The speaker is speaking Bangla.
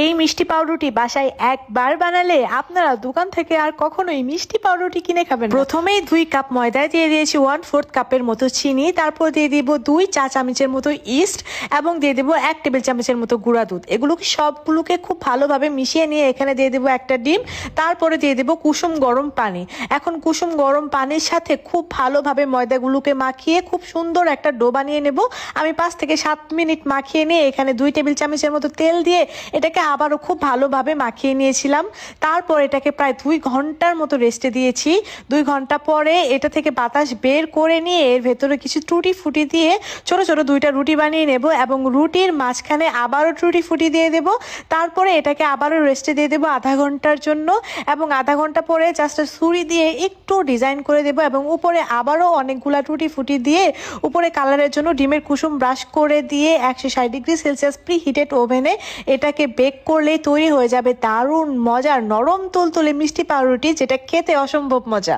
এই মিষ্টি পাউরুটি বাসায় একবার বানালে আপনারা দোকান থেকে আর কখনোই মিষ্টি পাউরুটি কিনে খাবেন না। প্রথমেই 2 কাপ ময়দা দিয়ে দিয়েছি 1/4 কাপের মতো চিনি, তারপর দিয়ে দিব 2 চা চামচের মতো ইস্ট এবং দিয়ে দেবো 1 টেবিল চামচের মতো গুঁড়া দুধ। এগুলোকে সবগুলোকে খুব ভালোভাবে মিশিয়ে নিয়ে এখানে দিয়ে দেবো একটা ডিম, তারপরে দিয়ে দেবো কুসুম গরম পানি। এখন কুসুম গরম পানির সাথে খুব ভালোভাবে ময়দাগুলোকে মাখিয়ে খুব সুন্দর একটা ডো বানিয়ে নেব। আমি 5 থেকে 7 মিনিট মাখিয়ে নিয়ে এখানে 2 টেবিল চামচের মতো তেল দিয়ে এটাকে আবারও খুব ভালোভাবে মাখিয়ে নিয়েছিলাম। তারপর এটাকে প্রায় 2 ঘন্টার মতো রেস্টে দিয়েছি। 2 ঘন্টা পরে এটা থেকে বাতাস বের করে নিয়ে এর ভেতরে কিছু টুটি ফুটি দিয়ে ছোট ছোট 2টা রুটি বানিয়ে নেব এবং রুটির মাঝখানে আবারও টুটি ফুটি দিয়ে দেব। তারপরে এটাকে আবারও রেস্টে দিয়ে দেবো আধা ঘন্টার জন্য এবং আধা ঘন্টা পরে জাস্ট ছুরি দিয়ে একটু ডিজাইন করে দেবো এবং উপরে আবারও অনেকগুলা টুটি ফুটি দিয়ে উপরে কালারের জন্য ডিমের কুসুম ব্রাশ করে দিয়ে 160 ডিগ্রি সেলসিয়াস প্রি হিটেড ওভেনে এটাকে বেক করলেই তৈরি হয়ে যাবে দারুণ মজার নরম তুলতুলে মিষ্টি পাউরুটি, যেটা খেতে অসম্ভব মজা।